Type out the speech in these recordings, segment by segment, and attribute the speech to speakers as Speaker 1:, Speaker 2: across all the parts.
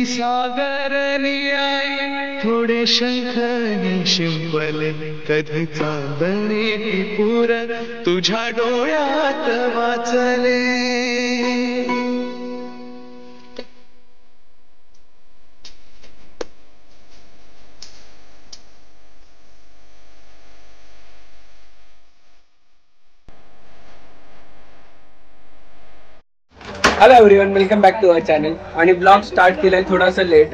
Speaker 1: सागरनी थोडे शंख शिंपले कधी चांदणे पूर तुझ्या डोळ्यात वाचले.
Speaker 2: Hello everyone, welcome back to our channel. आणि ब्लॉग स्टार्ट केलाय थोडासा लेट,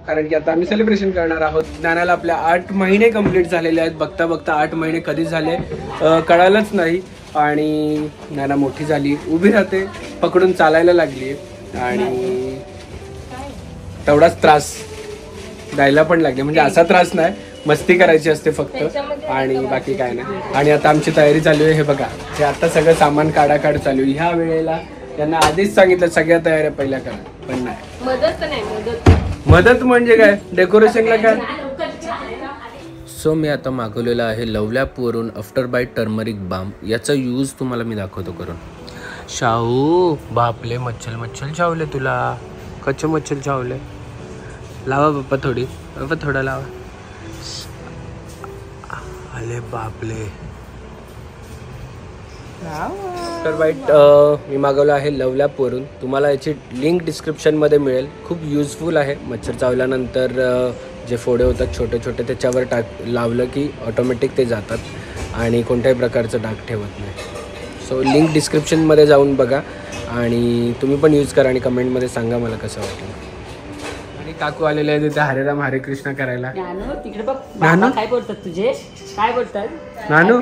Speaker 2: कारण की आता आम्ही सेलिब्रेशन करणार आहोत. ज्ञानाला आपल्या 8 महिने कंप्लीट झालेले आहेत. बघता बघता 8 महिने कधी झाले कळालंच नाही. आणि ज्ञाना मोठी झाली, उभी राहते, पकडून चालायला लागली आणि तेवढाच त्रास द्यायला पण लागले. म्हणजे असा त्रास नाही, मस्ती करायची असते फक्त आणि बाकी काय नाही. आणि आता आमची तयारी चालू आहे. हे बघा, हे आता सगळं सामान काढाकाढ चालू आहे. ह्या वेळेला त्यांना आधीच सांगितलं सगळ्या तयाऱ्या पहिल्या करा, पण नाही. मदत म्हणजे काय, डेकोरेशनला काय. सो मी आता मागवलेलं आहे लवलॅपवरून आफ्टर बाईट टर्मरिक बाम. याचा यूज तुम्हाला मी दाखवतो करून. शाहू बापले, मच्छल चावले तुला. कच्चे मच्छल चावले. लावा बाप्पा थोडी, बाप्पा थोडा लावा. अरे बापले. आफ्टर बाईट मी मागवलं आहे लवलॅपवरून. तुम्हाला याची लिंक डिस्क्रिप्शनमध्ये मिळेल. खूप युजफुल आहे. मच्छर चावल्यानंतर जे फोडे होतात छोटे छोटे, त्याच्यावर लावलं की ऑटोमॅटिक ते जातात आणि कोणत्याही प्रकारचं डाग ठेवत नाही. सो लिंक डिस्क्रिप्शनमध्ये जाऊन बघा आणि तुम्ही पण यूज करा आणि कमेंटमध्ये सांगा मला कसं वाटलं. आणि काकू आलेले आहे तिथे हरे राम हरे कृष्ण करायला.
Speaker 3: तिकडे बघ, नानू काय बोलतात तुझे, काय बोलतात
Speaker 2: नानू.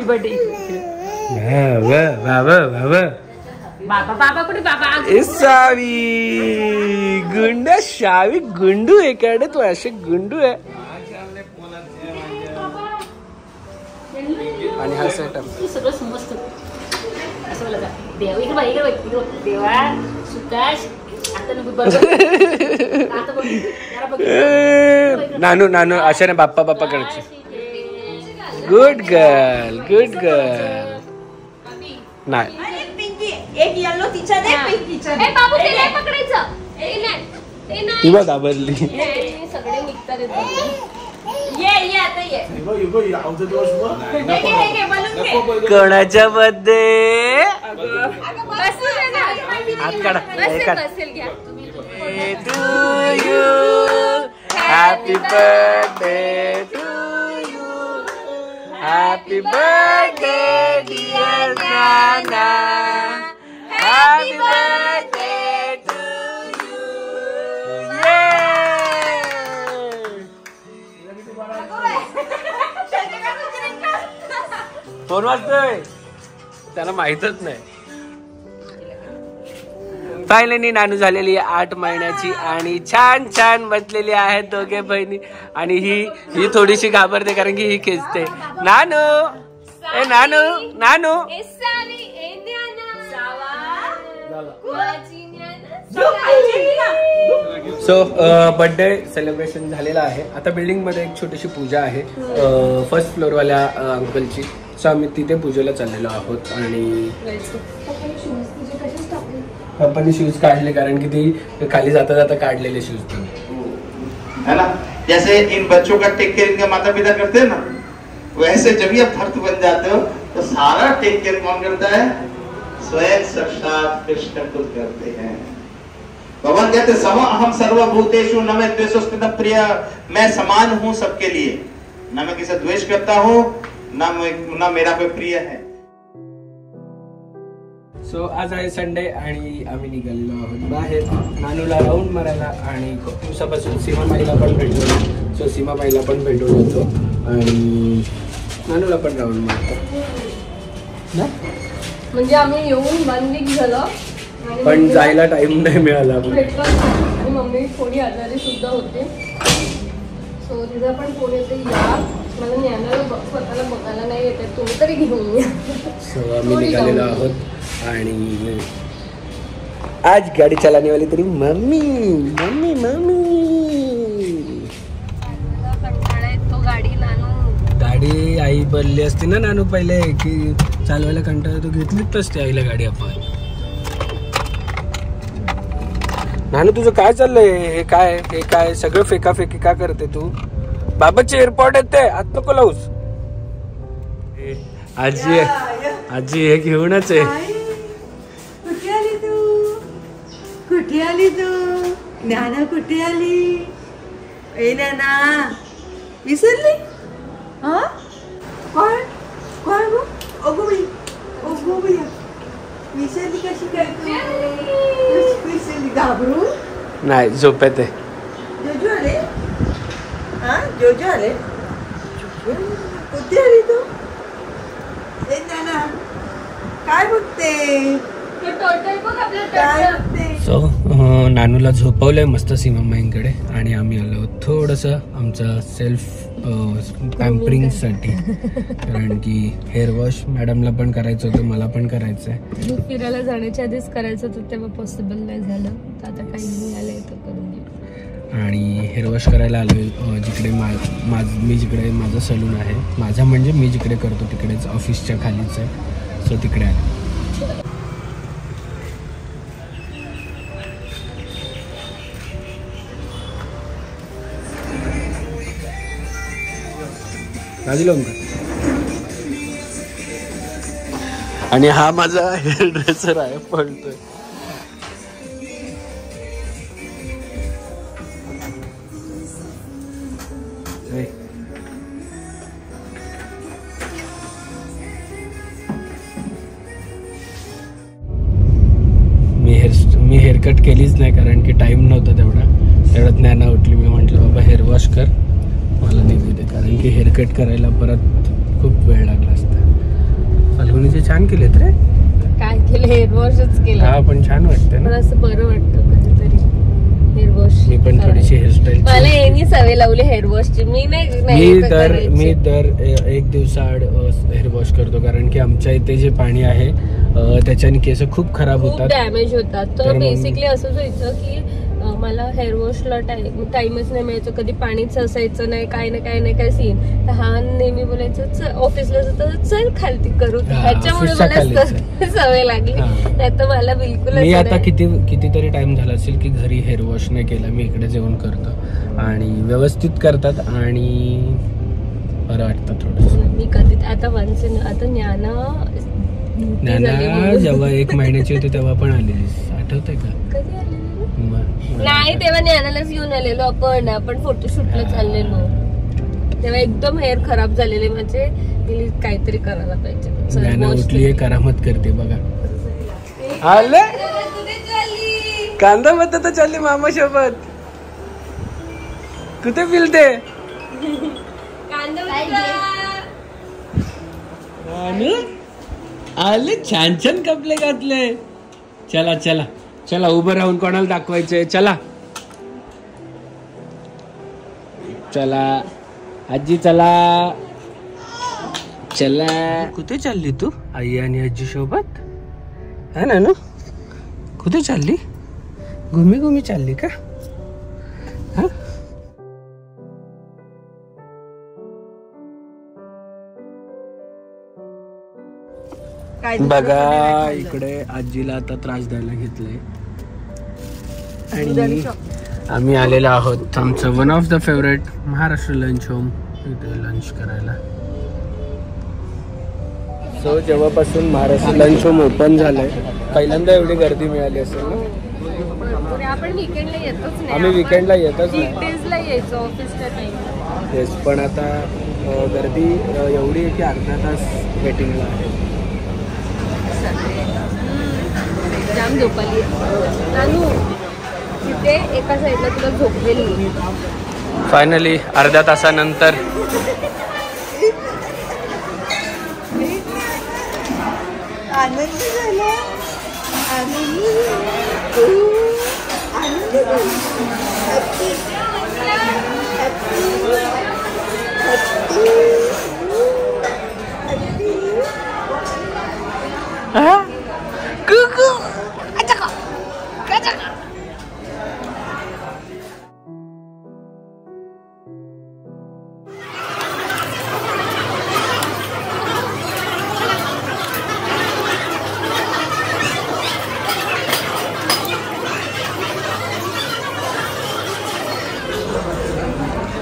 Speaker 3: बाबा कुठे बाबा.
Speaker 2: सावी गुंड, शावी गुंडू आहे कडे, तू असे गुंडू आहे. आणि हा सेटअप
Speaker 3: सगळं समजत असं बोला. देव इकडे देवा सुकाश.
Speaker 2: नानू नानू अशा ना बाप्पा बाप्पा करायचे. Good girl, good girl. नाही
Speaker 4: एक येलो टीचर आहे, पिंक टीचर आहे.
Speaker 3: बाबू ते नाही पकडायचं.
Speaker 2: ती बघ घाबरली.
Speaker 3: सगळे निघतात.
Speaker 4: ये आता ये.
Speaker 2: कोणाच्या बर्थडे. हात काढा. Happy birthday to you, happy birthday dear Nana, happy birthday to you. Phone वाजतोय, त्याला माहितच नाही. फायनली नानू झालेली आहे 8 महिन्याची आणि छान छान बसलेली आहेत दोघे बहिणी. आणि ही थोडीशी घाबरते कारण की ही खेचते. नानू ए नानू नानू. सो बर्थडे सेलिब्रेशन झालेला आहे. आता बिल्डिंग मध्ये एक छोटीशी पूजा आहे फर्स्ट फ्लोअरवाल्या अंकलची. सो आम्ही तिथे पूजेला चाललेलो आहोत. आणि पप्पांनी शूज काढले कारण की ती खाली जाता जाता काढलेले शूज थे,
Speaker 5: है ना. जैसे इन बच्चों का टेक केयर इनके माता पिता करते हैं ना, वैसे जब ये भक्त बन जाते हो तो सारा टेक केयर कौन करता है? स्वयं साक्षात कृष्ण खुद करते हैं. भगवान कहते सम अहम सर्वभूतेषु न मे द्वेषोऽस्ति प्रिय. मैं समान हूँ सबके लिए, न मैं किसी द्वेष करता हूँ, न मेरा कोई प्रिय है.
Speaker 2: सो आज आहे संडे आणि आम्ही निघालेलो आहोत बाहेर नानूला राऊंड मारायला. आणि खूप दिवसापासून सीमाबाईला पण भेटलो. सो सीमाबाईला पण भेटून होतो आणि नानूला पण राऊंड मारतो ना.
Speaker 6: म्हणजे आम्ही येऊन 1 वीक झालं
Speaker 2: पण जायला टाइम नाही मिळाला.
Speaker 6: आणि मम्मी थोडी आजारी सुद्धा होते. सो तिचा पण फोन येते या मला ज्ञानाला स्वतःला बघायला नाही येते, तुम्ही तरी घेऊन या.
Speaker 2: सो आम्ही निघालेलो आहोत. आणि आज गाडी चलाने वाली तरी मम्मी मम्मी मम्मी.
Speaker 6: तो गाडी नानू
Speaker 2: गाडी आई बोलली असती ना नानू पहिले की चालवायला कंटाळा तो घेतलीच असते आईला गाडी आपण. नानू तुझं काय चाललंय? हे काय सगळं फेकाफेकी का करते तू? बाबाचे एअरपोर्ट आहेत ते, आत नको लावूस. आजी हे घेऊनच आहे.
Speaker 7: कुठे आली तू? कुठे आली तू? ज्ञाना कुठे आली? ए ज्ञाना विसरली? हा कोण कोण गो? ओगो बाई विसरली कशी काय तू? विसरली घाबरू?
Speaker 2: नाही झोपेत आहे.
Speaker 7: जोजो आले? हा जोजो आले? कुठे आली तू? ए ज्ञाना काय बघते?
Speaker 6: टोटल बघ आपलं
Speaker 7: काय
Speaker 6: टोटल.
Speaker 7: बघते?
Speaker 2: सो नानूला झोपवलंय मस्त सीमामाईंकडे आणि आम्ही आलो थोडंसं आमचं सेल्फ पॅम्परिंगसाठी. कारण की हेअर वॉश मॅडमला पण करायचं होतं, मला पण करायचं आहे.
Speaker 6: मी फिरायला जाण्याच्या आधीच करायचं होतं, तेव्हा पॉसिबल नाही झालं. तर आता काही मिळालंय तर करून घेऊ.
Speaker 2: आणि हेअर वॉश करायला आलो जिकडे मी जिकडे माझं सलून आहे. माझा म्हणजे मी जिकडे करतो तिकडेच, ऑफिसच्या खालीच आहे. सो तिकडे आलो. आणि हा माझा हेअर ड्रेसर आहे, पळतोय. मी हेअरकट केलीच नाही कारण की टाइम नव्हता तेवढ्यात ज्ञाना उठली. मी म्हटलं बाबा हेअर वॉश कर, मला निघू दे, कारण की हेअरकट करायला परत खूप वेळ लागला असता. फाल्गुनीचे छान केलेत रे.
Speaker 6: काय केलं? हेअर वॉशच केलं.
Speaker 2: हा पण छान वाटतं ना.
Speaker 6: असं बरं वाटतं कधीतरी हेअर वॉश.
Speaker 2: मी पण थोडीशी हेअरस्टाईल
Speaker 6: मला यांनी सवय लावली हेअर वॉशची. मी
Speaker 2: दर एक दिवसाआड हेअर वॉश करतो, कारण की आमच्या इथे जे पाणी आहे त्याच्याने केस खूप खराब होतात,
Speaker 6: डॅमेज होतात. तर बेसिकली असंच व्हायचं की मला हेअर वॉशला टाइमच नाही मिळायचं. कधी पाणीच असायचं नाही, काय काय सीन. तर हा नेहमी बोलायचं ऑफिसला जातं चल खालती करू. ह्याच्यामुळे मला सवय लागली. नाही तर मला बिलकुल.
Speaker 2: मी आता कितीतरी टाइम झाला असेल की घरी हेअर वॉश नाही केला. मी इकडे जेवण करतो आणि व्यवस्थित करतात आणि बरं वाटतं थोडं. मी
Speaker 6: कधी आता आता
Speaker 2: ज्ञाना जेव्हा 1 महिन्याची होती तेव्हा पण आलेली, आठवतंय का?
Speaker 6: कधी आलेली नाही, तेव्हा ज्ञानालाच घेऊन आलेलो आपण फोटोशूटला चाललेलो. तेव्हा एकदम हेअर खराब झालेले माझे. काहीतरी करायला पाहिजे.
Speaker 2: ज्ञाना उठली करामत करते बघा. आले कांदा बटाटा चालली मामा सोबत. कुठे फिरते? आले छान छान कपडे घातले. चला चला चला उभं राहून कोणाला दाखवायचंय. चला चला आजी चला चला. कुठे चालली तू? आई आणि आजी सोबत है ना? नो कुठे चालली? घुमी चालली का? हा बघा इकडे आजीला आता त्रास द्यायला घेतलाय आणि आम्ही आलेलो आहोत आमचं one of the favourite Maharashtra lunch home, इथे लंच करायला. सो जेव्हापासून महाराष्ट्र लंच होम ओपन झालंय पहिल्यांदा एवढी गर्दी मिळाली असेल ना. आम्ही विकेंडला येतच नाही. येस पण आता गर्दी एवढी आहे की अर्धा तास वेटिंगला आहे.
Speaker 6: जाम झोपाली तिथे एका साईडला तुला झोपलेली.
Speaker 2: फायनली अर्ध्या तासानंतर
Speaker 7: आनंद झाला.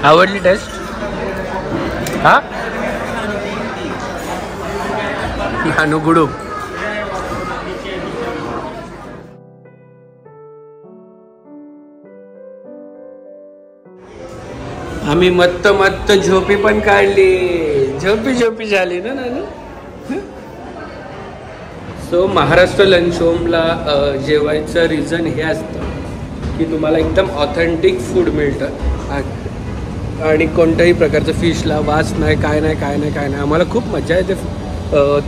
Speaker 2: आवडली टेस्ट? हा नानू गुडू. आम्ही मत्त मत्त झोपी पण काढली. झोपी झाली ना नानू. सो महाराष्ट्र लंच होमला जेवायचं रिझन हे असतं की तुम्हाला एकदम ऑथेंटिक फूड मिळतं आणि कोणत्याही प्रकारचं फिशला वास नाही, काय नाही. आम्हाला खूप मजा येते.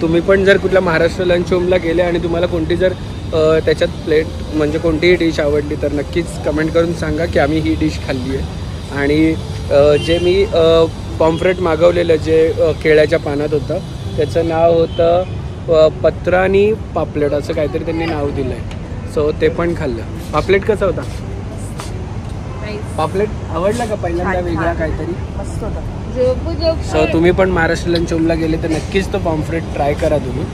Speaker 2: तुम्ही पण जर कुठल्या महाराष्ट्र लंच होमला गेले आणि तुम्हाला कोणती जर त्याच्यात प्लेट म्हणजे कोणतीही डिश आवडली तर नक्कीच कमेंट करून सांगा की आम्ही ही डिश खाल्ली आहे. आणि जे मी पॉम्फ्रेट मागवलेलं जे केळ्याच्या पानात होतं त्याचं नाव होतं पत्रानी पापलेट असं काहीतरी त्यांनी नाव दिलं आहे. सो ते पण खाल्लं. पापलेट कसा होता? पापलेट आवडला का? पहिल्यांदा वेगळा काहीतरी
Speaker 7: मस्त होता.
Speaker 2: सो तुम्ही पण महाराष्ट्र लंच होमला गेले तर नक्कीच तो पॉम्फ्रेट ट्राय करा तुम्ही.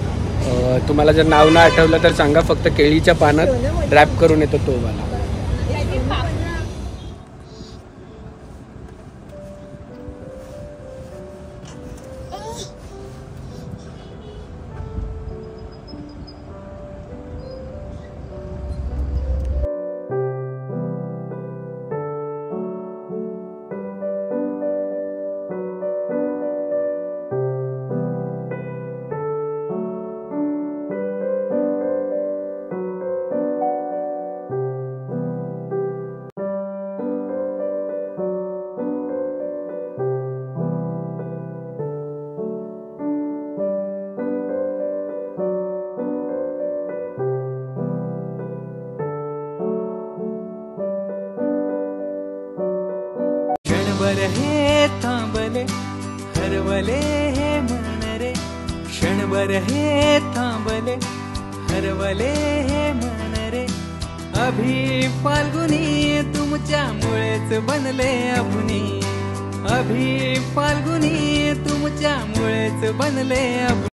Speaker 2: तुम्हाला जर नाव नाही आठवलं तर सांगा. फक्त केळीच्या पानात रॅप करून येतो तो वाला.
Speaker 1: हे थांबले हरवले हे मन रे. क्षणभर हे थांबले हरवले हे मन रे. अभि फाल्गुनी तुमच्यामुळेच बनले अभुनी. अभि फाल्गुनी तुमच्यामुळेच बनले अभुनी.